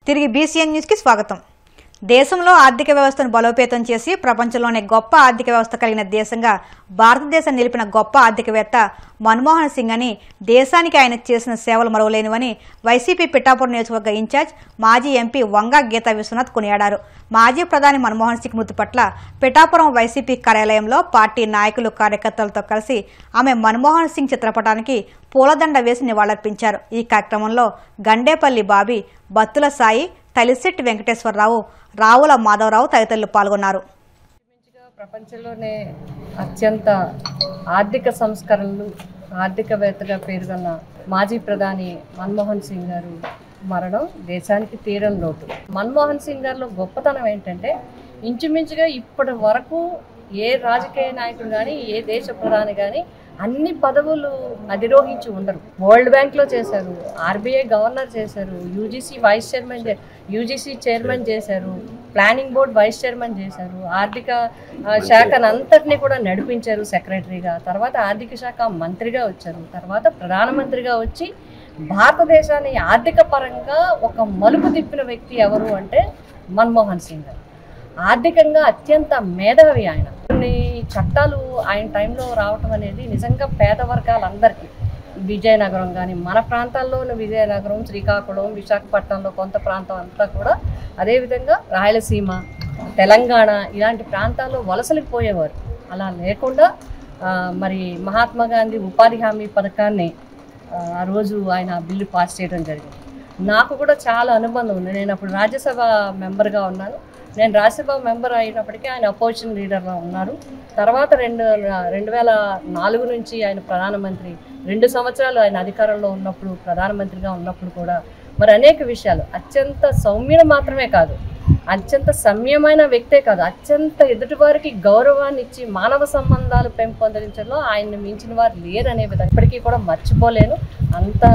తిరిగి బీసీఎన్ న్యూస్కి స్వాగతం. దేశంలో ఆర్థిక వ్యవస్థను బలోపేతం చేసి ప్రపంచంలోనే గొప్ప ఆర్థిక వ్యవస్థ కలిగిన దేశంగా భారతదేశం నిలిపిన గొప్ప ఆర్థికవేత్త మన్మోహన్ సింగ్ అని, దేశానికి ఆయన చేసిన సేవలు మరువలేనివని వైసీపీ పిఠాపురం నియోజకవర్గ ఇన్ఛార్జ్ మాజీ ఎంపీ వంగా గీతా విశ్వనాథ్ కొనియాడారు. మాజీ ప్రధాని మన్మోహన్ సింగ్ మృతి పట్ల పిఠాపురం వైసీపీ కార్యాలయంలో పార్టీ నాయకులు, కార్యకర్తలతో కలిసి ఆమె మన్మోహన్ సింగ్ చిత్రపటానికి పూలదండ వేసి నివాళులర్పించారు. ఈ కార్యక్రమంలో గండేపల్లి బాబీ, బత్తుల సాయి, తలిశెట్టి వెంకటేశ్వరరావు, రావుల మాధవరావు తదితరులు పాల్గొన్నారు. ప్రపంచంలోనే అత్యంత ఆర్థిక సంస్కరణలు, ఆర్థికవేత్తగా పేరుగొన్న మాజీ ప్రధాని మన్మోహన్ సింగ్ గారు మరణం దేశానికి తీరని లోటు. మన్మోహన్ సింగ్ గారిలో గొప్పతనం ఏంటంటే, ఇంచుమించుగా ఇప్పటి వరకు ఏ రాజకీయ నాయకుడు కానీ, ఏ దేశ ప్రధాని కానీ అన్ని పదవులు అధిరోహించి ఉండరు. వరల్డ్ బ్యాంక్లో చేశారు, ఆర్బీఐ గవర్నర్ చేశారు, యూజీసీ చైర్మన్ చేశారు, ప్లానింగ్ బోర్డ్ వైస్ చైర్మన్ చేశారు, ఆర్థిక శాఖను అంతటినీ కూడా నడిపించారు సెక్రటరీగా, తర్వాత ఆర్థిక శాఖ మంత్రిగా వచ్చారు, తర్వాత ప్రధానమంత్రిగా వచ్చి భారతదేశాన్ని ఆర్థిక పరంగా ఒక మలుపు తిప్పిన వ్యక్తి ఎవరు అంటే మన్మోహన్ సింగ్ గారు. ఆర్థికంగా అత్యంత మేధావి ఆయన. కొన్ని చట్టాలు ఆయన టైంలో రావటం అనేది నిజంగా పేద వర్గాలందరికీ, విజయనగరం కానీ, మన ప్రాంతాల్లోని విజయనగరం, శ్రీకాకుళం, విశాఖపట్నంలో కొంత ప్రాంతం అంతా కూడా, అదేవిధంగా రాయలసీమ, తెలంగాణ ఇలాంటి ప్రాంతాల్లో వలసలకు పోయేవారు. అలా లేకుండా మరి మహాత్మా గాంధీ ఉపాధి హామీ పథకాన్ని ఆ రోజు ఆయన బిల్లు పాస్ చేయడం జరిగింది. నాకు కూడా చాలా అనుబంధం ఉంది. నేను అప్పుడు రాజ్యసభ మెంబర్గా ఉన్నాను. నేను రాజ్యసభ మెంబర్ అయినప్పటికీ ఆయన అపోజిషన్ లీడర్గా ఉన్నారు. తర్వాత 2004 నుంచి ఆయన ప్రధానమంత్రి, 2 సంవత్సరాలు ఆయన అధికారంలో ఉన్నప్పుడు, ప్రధానమంత్రిగా ఉన్నప్పుడు కూడా మరి అనేక విషయాలు, అత్యంత సౌమ్యుడు మాత్రమే కాదు, అత్యంత సమ్యమైన వ్యక్తే కాదు, అత్యంత ఎదుటివారికి గౌరవాన్ని ఇచ్చి మానవ సంబంధాలు పెంపొందించడంలో ఆయన్ని మించిన వారు లేరనే విధంగా ఇప్పటికీ కూడా మర్చిపోలేను. అంత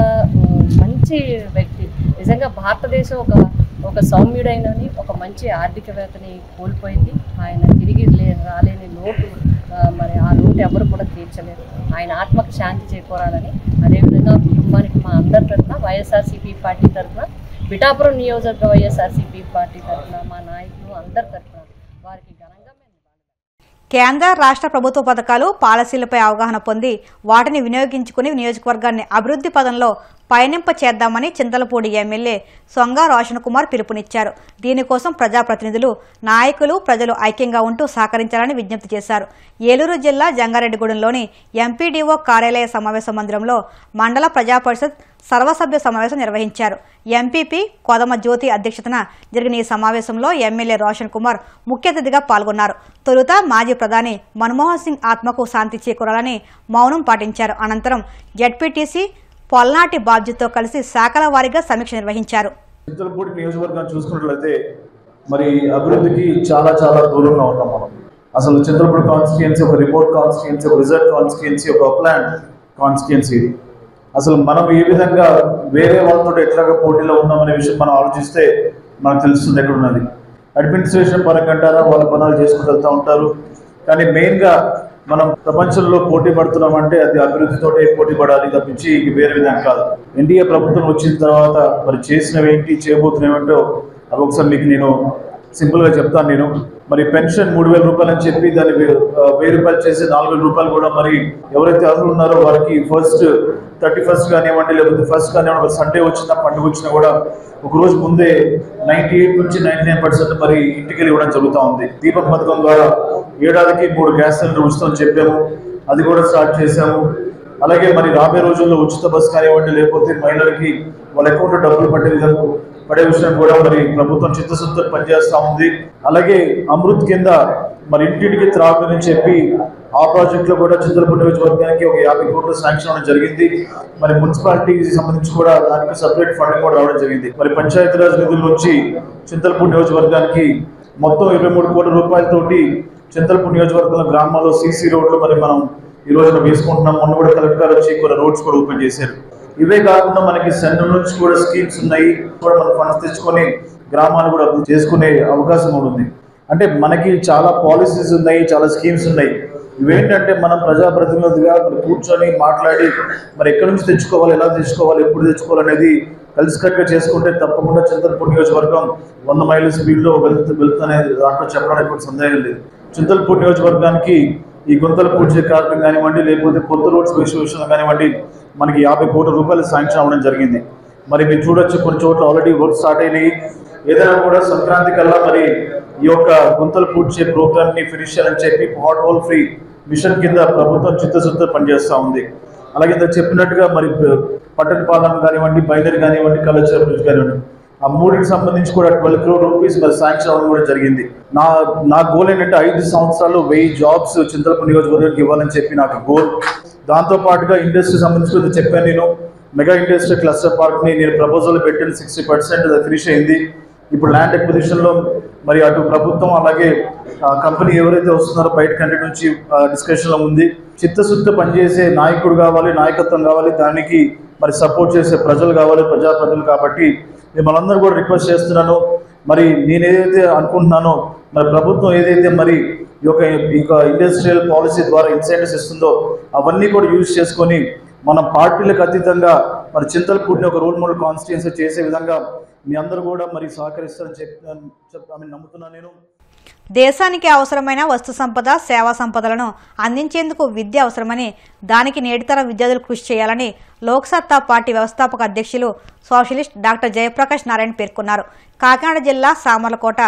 మంచి వ్యక్తి. నిజంగా భారతదేశం ఒక సౌమ్యుడైనని, ఒక మంచి ఆర్థికవేత్తని కోల్పోయింది. ఆయన తిరిగి రాలేని లోటు, మరి ఆ లోటు ఎవరు కూడా తీర్చలేరు. ఆయన ఆత్మకు శాంతి చేకూరాలని, అదేవిధంగా కుటుంబానికి మా అందరి తరఫున, వైఎస్ఆర్సీపీ పార్టీ తరఫున, పిఠాపురం నియోజకవర్గ వైఎస్ఆర్సీపీ పార్టీ తరఫున, మా నాయకులు అందరి తరఫున వారికి ఘనంగా కేంద్ర, రాష్ట్ర ప్రభుత్వ పథకాలు, పాలసీలపై అవగాహన పొంది వాటిని వినియోగించుకుని నియోజకవర్గాన్ని అభివృద్ధి పదంలో పయనింప చేద్దామని చింతలపూడి ఎమ్మెల్యే సొంగ రోషన్ కుమార్ పిలుపునిచ్చారు. దీనికోసం ప్రజాప్రతినిధులు, నాయకులు, ప్రజలు ఐక్యంగా ఉంటూ సహకరించాలని విజ్ఞప్తి చేశారు. ఏలూరు జిల్లా జంగారెడ్డిగూడెంలోని ఎంపీడీఓ కార్యాలయ సమావేశ మందిరంలో మండల ప్రజాపరిషత్ సర్వసభ్య సమావేశం నిర్వహించారు. ఎంపీపీ కొదమ జ్యోతి అధ్యక్షతన జరిగిన ఈ సమావేశంలో ఎమ్మెల్యే రోషన్ కుమార్ ముఖ్య అతిథిగా పాల్గొన్నారు. తొలుత మాజీ ప్రధాని మన్మోహన్ సింగ్ ఆత్మకు శాంతి చేకూరాలని మౌనం పాటించారు. అనంతరం జడ్పీటీసీ పొల్నాటి బాబ్జీతో కలిసి శాఖల వారీగా సమీక్ష నిర్వహించారు. చింతలపూడి నియోజకవర్గాన్ని చూసుకున్నట్లయితే మరి అభివృద్ధికి చాలా దూరంగా ఉన్నాం మనం. అసలు చింతలపూడి కాన్స్టిట్యుయెన్సీ ఒక రిమోట్ కాన్స్టిట్యుయెన్సీ, ఒక రిజర్వ్ కాన్స్టిట్యుయెన్సీ, ఒక అప్లాండ్ కాన్స్టిట్యుయెన్సీ. అసలు మనం ఏ విధంగా వేరే వాళ్ళతో ఎట్లాగా పోటీలో ఉన్నామనే విషయం మనం ఆలోచిస్తే మనకు తెలుస్తుంది ఎక్కడ ఉన్నది. అడ్మినిస్ట్రేషన్ పరంగా అంటారా, వాళ్ళ పనులు చేసుకుని వెళ్తూ ఉంటారు. కానీ మెయిన్గా మనం ప్రపంచంలో పోటీ పడుతున్నామంటే అది అభివృద్ధితోటే పోటీ పడాలి తప్పించి వేరే విధంగా కాదు. ఎన్డీఏ ప్రభుత్వం వచ్చిన తర్వాత మరి చేసినవేంటి, చేయబోతున్నవేంటో అవి ఒకసారి మీకు నేను సింపుల్గా చెప్తాను. నేను మరి పెన్షన్ 3000 రూపాయలు అని చెప్పి దాన్ని 1000 రూపాయలు చేసి 4000 రూపాయలు కూడా మరి ఎవరైతే అర్హులు ఉన్నారో వారికి ఫస్ట్ 31st కానివ్వండి, లేకపోతే ఫస్ట్ కానివ్వండి, ఒక సండే వచ్చినా, పండుగ వచ్చినా కూడా ఒక రోజు ముందే 98 నుంచి 99% మరి ఇంటికి ఇవ్వడం జరుగుతూ ఉంది. దీపం పథకం ద్వారా ఏడాదికి 3 గ్యాస్ సిలిండర్ ఉచితం చెప్పాము, అది కూడా స్టార్ట్ చేశాము. అలాగే మరి రాబోయే రోజుల్లో ఉచిత బస్సు కానివ్వండి, లేకపోతే మహిళలకి వాళ్ళ అకౌంట్లో డబ్బులు పడే విషయం కూడా మరి ప్రభుత్వం చిత్తశుద్ధితో పనిచేస్తూ ఉంది. అలాగే అమృత్ కింద మరి ఇంటింటికి త్రాగుని చెప్పి ఆ ప్రాజెక్టులో కూడా చింతలపూడి నియోజకవర్గానికి ఒక 50 కోట్లు శాంక్షన్ అవ్వడం జరిగింది. మరి మున్సిపాలిటీకి సంబంధించి కూడా దానికి సపరేట్ ఫండింగ్ కూడా రావడం జరిగింది. మరి పంచాయతీరాజ్ నిధుల నుంచి చింతలపూడి నియోజకవర్గానికి మొత్తం 23 కోట్ల రూపాయలతోటి చింతలపూడి నియోజకవర్గంలో గ్రామాల్లో సీసీ రోడ్లు మరి మనం ఈ రోజున వేసుకుంటున్నాం. మొన్న కూడా కలెక్టర్ వచ్చి కొన్ని రోడ్స్ కూడా ఓపెన్ చేశారు. ఇవే కాకుండా మనకి సెంట్రల్ నుంచి కూడా స్కీమ్స్ ఉన్నాయి, కూడా మనం ఫండ్స్ తెచ్చుకొని గ్రామాలు కూడా అభివృద్ధి చేసుకునే అవకాశం కూడా ఉంది. అంటే మనకి చాలా పాలసీస్ ఉన్నాయి, చాలా స్కీమ్స్ ఉన్నాయి. ఇవేంటంటే మనం ప్రజాప్రతినిధులుగా కూర్చొని మాట్లాడి మరి ఎక్కడి నుంచి తెచ్చుకోవాలి, ఎలా తెచ్చుకోవాలి, ఎప్పుడు తెచ్చుకోవాలనేది కలిసికట్టుగా చేసుకుంటే తప్పకుండా చింతలపూడి నియోజకవర్గం 100 మైళ్ళ స్పీడ్లో వెళ్తునే దాంట్లో చెప్పడానికి సందేహం లేదు. చింతలపూడి నియోజకవర్గానికి ఈ గుంతలు పూడ్చే కార్యక్రమం కానివ్వండి, లేకపోతే కొత్త రోడ్స్ విషయంలో కానివ్వండి, మనకి 50 కోట్ల రూపాయలు శాంక్షన్ అవ్వడం జరిగింది. మరి మీరు చూడొచ్చు, కొన్ని చోట్ల ఆల్రెడీ వర్క్ స్టార్ట్ అయినాయి. ఏదైనా కూడా సంక్రాంతి కల్లా మరి ఈ యొక్క గుంతలు పూడ్చే ప్రోగ్రామ్ని ఫినిష్ చేయాలని చెప్పి హాట్ హోల్ ఫ్రీ మిషన్ కింద ప్రభుత్వం చిత్తశుద్ధితో పనిచేస్తూ ఉంది. అలాగే ఇంత చెప్పినట్టుగా మరి పట్టణపాలెం కానివ్వండి, బైదర్ కానివ్వండి, కలెక్టర్ బ్రిడ్జ్ కానివ్వండి, ఆ మూడింటికి సంబంధించి కూడా 12 crore రూపీస్ మరి శాంక్షన్ అవ్వడం కూడా జరిగింది. నా గోల్ ఏంటంటే 5 సంవత్సరాల్లో 1000 జాబ్స్ చింతలపూడి నియోజకవర్గానికి ఇవ్వాలని చెప్పి నాకు గోల్. దాంతోపాటుగా ఇండస్ట్రీ సంబంధించి చెప్పాను, నేను మెగా ఇండస్ట్రీ క్లస్టర్ పార్క్ని నేను ప్రపోజల్ పెట్టిన 60% ఫినిష్ అయింది. ఇప్పుడు ల్యాండ్ ఎక్విజిషన్లో మరి అటు ప్రభుత్వం అలాగే కంపెనీ ఎవరైతే వస్తున్నారో బయట కంట్రీ నుంచి డిస్కషన్లో ఉంది. చిత్తశుద్ధితో పనిచేసే నాయకుడు కావాలి, నాయకత్వం కావాలి, దానికి మరి సపోర్ట్ చేసే ప్రజలు కావాలి, ప్రజాప్రతినిధులు. కాబట్టి మిమ్మల్ని కూడా రిక్వెస్ట్ చేస్తున్నాను, మరి నేను ఏదైతే అనుకుంటున్నానో మరి ప్రభుత్వం ఏదైతే మరి ఈ యొక్క ఇండస్ట్రియల్ పాలసీ ద్వారా ఇన్సెంటివ్స్ ఇస్తుందో అవన్నీ కూడా యూజ్ చేసుకొని మనం పార్టీలకు అతీతంగా మరి చింతలపూడిని ఒక రోల్ మోడల్ కాన్స్టిట్యుయెన్సీ చేసే విధంగా మీ అందరూ కూడా మరి సహకరిస్తారని చెప్పి నమ్ముతున్నాను నేను. దేశానికి అవసరమైన వస్తు సంపద, సేవా సంపదలను అందించేందుకు విద్య అవసరమని, దానికి నేటితరం విద్యార్థులు కృషి చేయాలని లోక్సత్తా పార్టీ వ్యవస్థాపక అధ్యక్షులు సోషలిస్ట్ డాక్టర్ జయప్రకాష్ నారాయణ పేర్కొన్నారు. కాకినాడ జిల్లా సామర్లకోట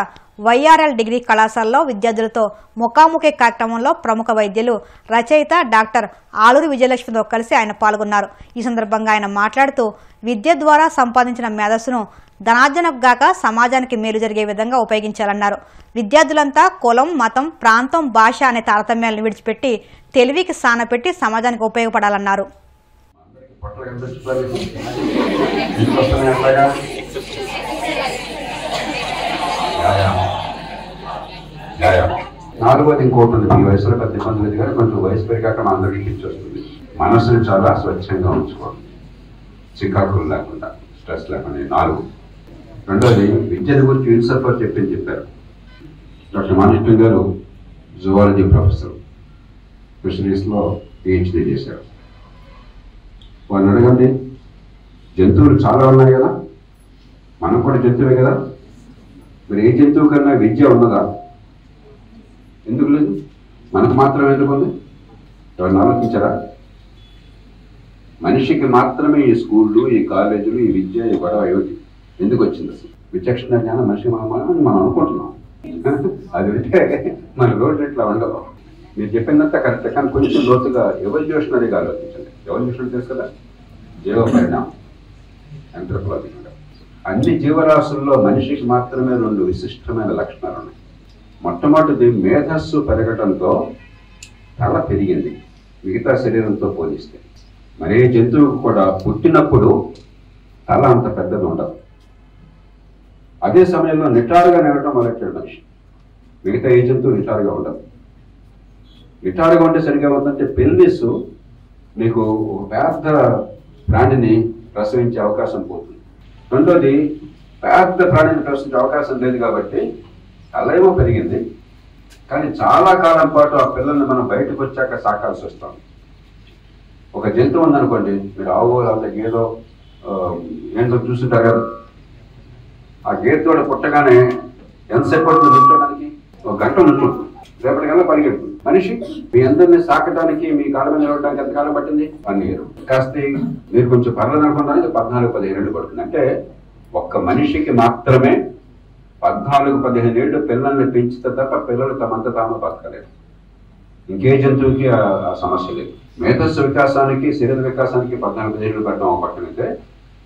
వైఆర్ఎల్ డిగ్రీ కళాశాలలో విద్యార్థులతో ముఖాముఖి కార్యక్రమంలో ప్రముఖ వైద్యులు, రచయిత డాక్టర్ ఆలూరి విజయలక్ష్మితో కలిసి ఆయన పాల్గొన్నారు. ఈ సందర్భంగా ఆయన మాట్లాడుతూ విద్య ద్వారా సంపాదించిన మేధస్సును ధనార్జనకు గాక సమాజానికి మేలు జరిగే విధంగా ఉపయోగించాలన్నారు. విద్యార్థులంతా కులం, మతం, ప్రాంతం, భాష అనే తారతమ్యాలను విడిచిపెట్టి తెలివికి సానపెట్టి సమాజానికి ఉపయోగపడాలన్నారు. నాలుగోది ఇంకోటి ఉంది, మీ వయసులో పెద్ద ఇబ్బంది లేదు కానీ కొంచెం వయసు పెరిగాక మా అందరికీ పిచ్చి వస్తుంది. మనసుని చాలా స్వచ్ఛంగా ఉంచుకోండి, చికాకులు లేకుండా, స్ట్రెస్ లేకుండా. 4. రెండోది విద్యను గురించి యూనిసెఫ్ చెప్పారు. డాక్టర్ మాణిక్యం గారు జువాలజీ ప్రొఫెసర్, ఫిషరీస్లో PhD చేశారు. వాళ్ళని అడగండి, జంతువులు చాలా ఉన్నాయి కదా, మనం కూడా జంతువే కదా, మరి ఏ జంతువు కన్నా విద్య ఉన్నదా? ఎందుకు లేదు? మనకు మాత్రమే ఎందుకు ఉంది? ఎవరిని ఆలోచించారా? మనిషికి మాత్రమే ఈ స్కూళ్ళు, ఈ కాలేజీలు, ఈ విద్య, ఈ గొడవ ఎందుకు వచ్చింది? అసలు విచక్షణ జ్ఞానం మనిషి మనం అనుకుంటున్నాం, అది ఉంటే మన రోజు ఇట్లా ఉండవు. మీరు చెప్పినంత కరెక్ట్, కానీ కొంచెం లోతుగా ఎవల్యూషనరీగా ఆలోచించండి. ఎవల్యూషన్ తెలుసు కదా, జీవ పరిణామం, ఆంథ్రోపాలజికల్గా. అన్ని జీవరాశుల్లో మనిషికి మాత్రమే 2 విశిష్టమైన లక్షణాలు ఉన్నాయి. మొట్టమొదటిది మేధస్సు పెరగడంతో తల పెరిగింది మిగతా శరీరంతో పోలిస్తే. మరే జంతువుకు కూడా పుట్టినప్పుడు తల అంత పెద్దది ఉండదు. అదే సమయంలో నిటారుగా నిలవడం మొదలెట్టాడు మనిషి. మిగతా ఏ జంతువు నిటారుగా ఉండదు. నిటారుగా ఉంటే సరిగా ఉందంటే పెల్విస్ మీకు ఒక పెద్ద ప్రాణిని ప్రసవించే అవకాశం పోతుంది. రెండోది పెద్ద ప్రాణిని ప్రసవించే అవకాశం లేదు కాబట్టి తల ఏమో పెరిగింది, కానీ చాలా కాలం పాటు ఆ పిల్లల్ని మనం బయటకు వచ్చాక సాకాల్సి వస్తాం. ఒక జంతువు ఉందనుకోండి, మీరు ఆవు లేకపోతే గేదో ఏంటో చూస్తుంటారు కదా, ఆ గేదె పుట్టగానే ఎంతసేపు పడుతుంది నుంచోడానికి? 1 గంట నుంచుంటుంది, రేపటికల్లా పరిగెడుతుంది. మనిషి మీ అందరినీ సాకడానికి, మీ కాళ్ళ మీద నిలవడానికి ఎంతకాలం పట్టింది? 1 year. కాస్త మీరు కొంచెం పర్లేదు అనుకోవడానికి 14-15 ఏళ్ళు పడుతుంది. అంటే ఒక్క మనిషికి మాత్రమే 14-15 ఏళ్ళు పిల్లల్ని పెంచితే తప్ప పిల్లలు తమంతా తాము బతకలేదు. ఇంకే జంతువుకి ఆ సమస్య లేదు. మేధస్సు వికాసానికి, శరీర వికాసానికి 14-15 ఏళ్ళు పడడం పక్కనైతే,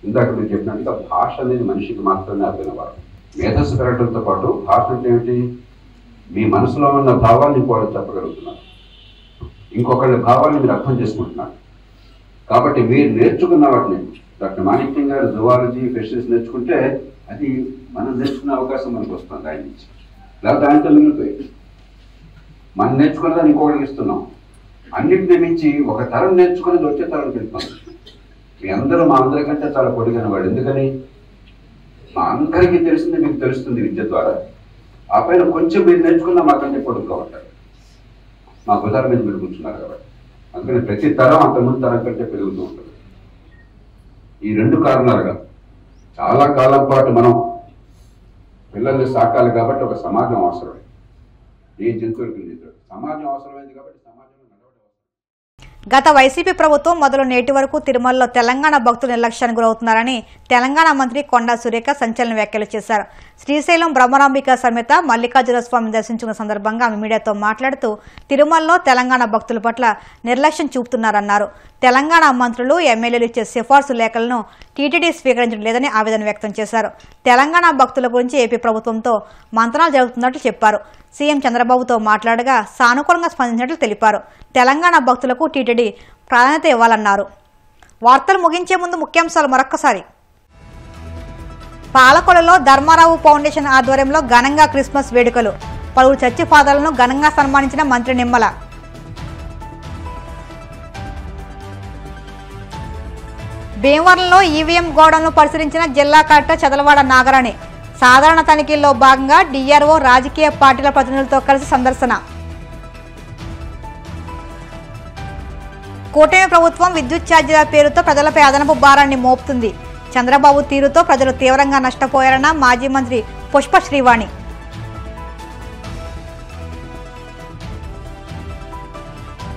ఇందాక మీరు చెప్పినట్టుగా భాష అనేది మనిషికి మాత్రమే అర్థమైనవారు. మేధస్సు పెరగడంతో పాటు భాష అంటే ఏమిటి? మీ మనసులో ఉన్న భావాన్ని ఇంకోళ్ళు చెప్పగలుగుతున్నారు, ఇంకొకళ్ళ భావాన్ని మీరు అర్థం చేసుకుంటున్నారు. కాబట్టి మీరు నేర్చుకున్న వాటిని, డాక్టర్ మాణిక్యం గారు జువాలజీ, ఫిషరీస్ నేర్చుకుంటే అది మనం నేర్చుకునే అవకాశం మనకు వస్తుంది ఆయన నుంచి. లేకపోతే ఆయనతో మిగిలిపోయి మనం నేర్చుకున్నదాన్ని ఇంకొకరికి ఇస్తున్నాం. అన్నింటినీ మించి ఒక తరం నేర్చుకునేది వచ్చే తరం పెడుతున్నాం. మీ అందరూ మా అందరికంటే చాలా పొడిగిన వాడు. ఎందుకని? మా అందరికీ తెలిసింది మీకు తెలుస్తుంది విద్య ద్వారా. ఆ పైన కొంచెం మీరు నేర్చుకున్నా మాకంటే పొడుగుగా ఉంటారు. మా బుధాల మీద మీరు కూర్చున్నారు కాబట్టి. అందుకని ప్రతి తరం అంతకుముందు తరం కంటే పెరుగుతూ ఉంటుంది. ఈ 2 కారణాలుగా చాలా కాలం పాటు మనం పిల్లల్ని సాకాలి కాబట్టి ఒక సమాజం అవసరం. ఏ జంతువులకి లేదు, సమాజం అవసరమైంది కాబట్టి సమాజంలో నడవడం. గత వైసీపీ ప్రభుత్వం మొదలు నేటి వరకు తిరుమలలో తెలంగాణ భక్తులు నిర్లక్ష్యానికి గురవుతున్నారని తెలంగాణ మంత్రి కొండా సురేఖ సంచలన వ్యాఖ్యలు చేశారు. శ్రీశైలం బ్రహ్మరాంబిక సమేత మల్లికార్జున స్వామిని దర్శించుకున్న సందర్భంగా ఆమె మీడియాతో మాట్లాడుతూ తిరుమలలో తెలంగాణ భక్తుల పట్ల నిర్లక్ష్యం చూపుతున్నారన్నారు. తెలంగాణ మంత్రులు ఎమ్మెల్యేలు ఇచ్చే సిఫార్సు లేఖలను టీటీడీ స్వీకరించడం లేదని ఆవేదన వ్యక్తం చేశారు. తెలంగాణ భక్తుల గురించి ఏపీ ప్రభుత్వంతో మంతనాలు జరుగుతున్నట్లు చెప్పారు. సీఎం చంద్రబాబుతో మాట్లాడగా సానుకూలంగా స్పందించినట్లు తెలిపారు. తెలంగాణ భక్తులకు టీటీడీ ప్రాధాన్యత ఇవ్వాలన్నారు. వార్తలు ముగించే ముందు ముఖ్యాంశాలు మరొక్కసారి. పాలకొలలో ధర్మారావు ఫౌండేషన్ ఆధ్వర్యంలో ఘనంగా క్రిస్మస్ వేడుకలు. పలువురు చర్చి ఫాదర్లను ఘనంగా సన్మానించిన మంత్రి నిమ్మల. భీమవరంలో ఈవీఎం గోడౌన్ను పరిశీలించిన జిల్లా కలెక్టర్ చదలవాడ నాగరాణి. సాధారణ తనిఖీల్లో భాగంగా డీఆర్ఓ రాజకీయ పార్టీల ప్రతినిధులతో కలిసి సందర్శన. కూటమి ప్రభుత్వం విద్యుత్ ఛార్జీల పేరుతో ప్రజలపై అదనపు భారాన్ని మోపుతుంది. చంద్రబాబు తీరుతో ప్రజలు తీవ్రంగా నష్టపోయారన్న మాజీ మంత్రి పుష్ప శ్రీవాణి.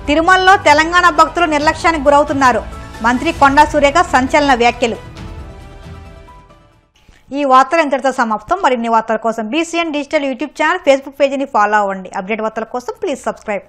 తిరుమలలో తెలంగాణ భక్తులు నిర్లక్ష్యానికి గురవుతున్నారు. మంత్రి కొండా సురేఖ సంచలన వ్యాఖ్యలు. ఈ వార్తలు ఇంతటితో సమాప్తం. మరిన్ని వార్తల కోసం BCN digital YouTube channel, Facebook పేజీని ఫాలో అవ్వండి. అప్డేట్ వార్తల కోసం ప్లీజ్ సబ్స్క్రైబ్.